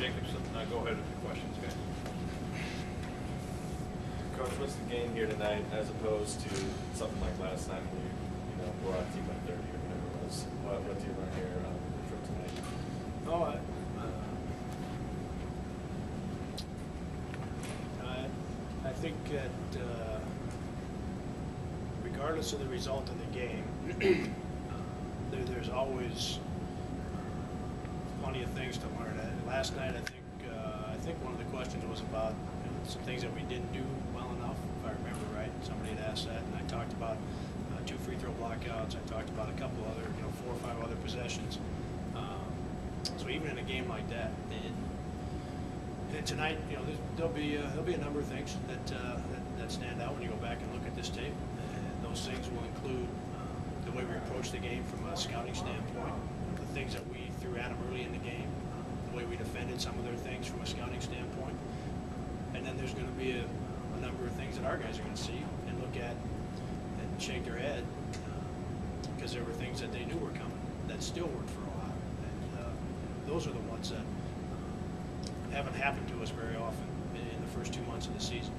Jacobson. Go ahead with your questions, guys. Coach, what's the game here tonight as opposed to something like last night when you were on team by 30 or whatever it was? What do you learn here from tonight? I think that regardless of the result of the game, there's always plenty of things to learn. Last night, I think one of the questions was about some things that we didn't do well enough, if I remember right. Somebody had asked that, and I talked about 2 free throw blockouts. I talked about a couple other, 4 or 5 other possessions. So even in a game like that, and tonight, there'll be a number of things that stand out when you go back and look at this tape. And those things will include the way we approach the game from a scouting standpoint, the things that we threw at them early in the game, the way we defended some of their things from a scouting standpoint. And then there's going to be a number of things that our guys are going to see and look at and shake their head because there were things that they knew were coming that still worked for a while. And those are the ones that haven't happened to us very often in the first 2 months of the season.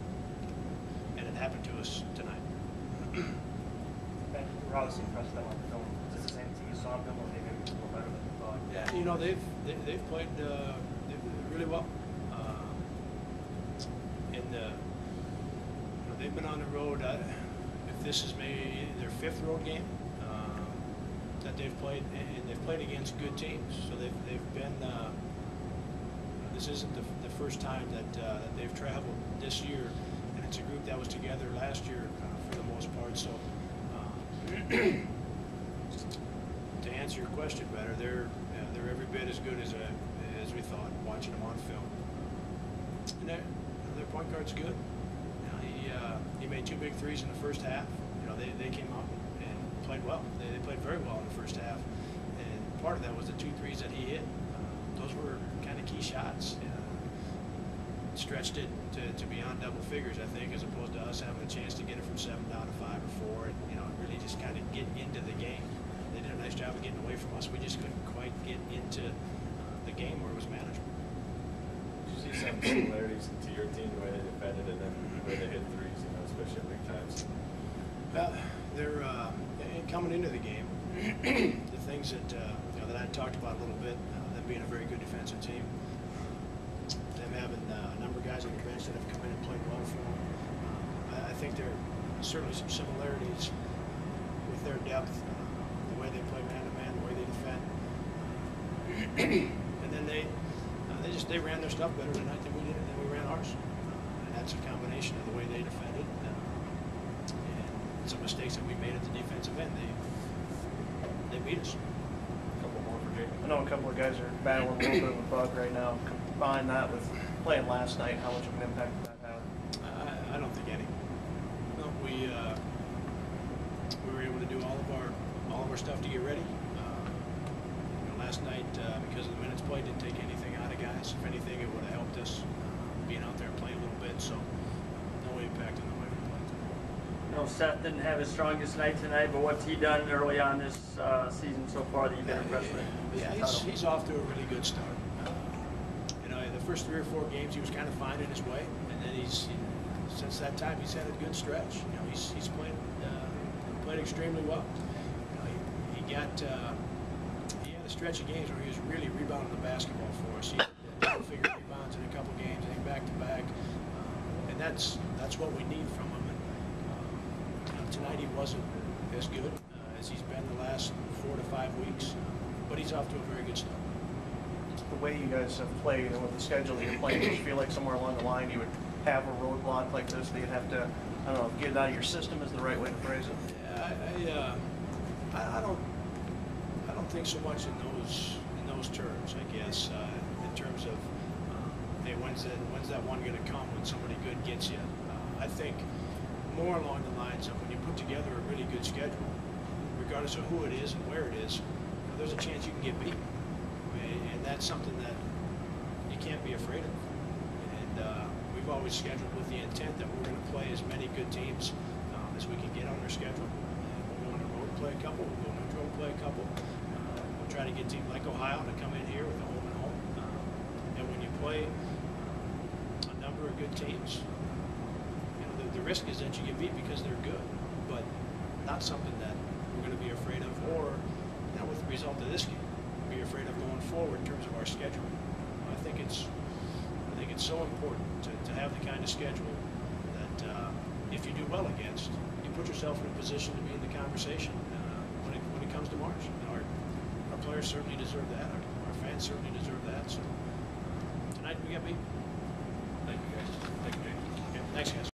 And it happened to us tonight. We're obviously impressed with them on film. Is this the same team you saw on film, or maybe a little better than you thought? Yeah, they've played really well. They've been on the road. If this is maybe their 5th road game that they've played, and they've played against good teams, so they've been. This isn't the first time that they've traveled this year, and it's a group that was together last year for the most part. So, to answer your question better, they're every bit as good as we thought watching them on film. And their point guard's good. He made 2 big threes in the first half. They came out and played well. They played very well in the first half, and part of that was the 2 threes that he hit. Those were kind of key shots. Stretched it to beyond double figures, I think, as opposed to us having a chance to get it from 7 down to 5 or 4, and really just kind of get into the game. They did a nice job of getting away from us. We just couldn't quite get into the game where it was manageable. Did you see some similarities to your team, the way they defended and then the way they hit threes, especially at big times? Well, they're coming into the game. The things that that I talked about a little bit, them being a very good defensive team, them having a number of guys on the bench that have come in and played well for them. I think there are certainly some similarities with their depth, the way they play man-to-man, the way they defend. And then they ran their stuff better tonight than we did, than we ran ours. And that's a combination of the way they defended and some mistakes that we made at the defensive end. They beat us. A couple more for Jake. I know a couple of guys are battling a little bit of a bug right now. Combine that with playing last night, how much of an impact did that have? I don't think any. No, we were able to do all of our stuff to get ready. Last night, because of the minutes played, didn't take anything out of guys. If anything, it would have helped us being out there and playing a little bit. So no impact on the way we played. Seth didn't have his strongest night tonight, but what's he done early on this season so far that you've been impressed with? Yeah, he's off to a really good start. The first 3 or 4 games he was kind of finding his way, and then since that time he's had a good stretch. He's played extremely well. He had a stretch of games where he was really rebounding the basketball for us. He had double-figure rebounds in a couple games, I think back-to-back, and that's what we need from him. And tonight he wasn't as good as he's been the last 4 to 5 weeks, but he's off to a very good start. The way you guys have played and with the schedule that you're playing, do you feel like somewhere along the line you would have a roadblock like this that you'd have to, I don't know, get it out of your system is the right way to phrase it? I don't think so much in those terms. I guess in terms of hey, when's that one going to come when somebody good gets you? I think more along the lines of when you put together a really good schedule, regardless of who it is and where it is, there's a chance you can get beat. And that's something that you can't be afraid of. And we've always scheduled with the intent that we're going to play as many good teams as we can get on our schedule. And we'll go on the road and play a couple. We'll go neutral and play a couple. We'll try to get teams like Ohio to come in here with a home and home. And when you play a number of good teams, you know, the risk is that you get beat because they're good, but not something that we're going to be afraid of, or, you know, with the result of this game, be afraid of going forward in terms of our schedule. I think it's so important to have the kind of schedule that if you do well against, you put yourself in a position to be in the conversation when it comes to March. You know, our players certainly deserve that. Our fans certainly deserve that. So tonight we got beat. Thank you, guys. Thank you, James. Okay, thanks, guys.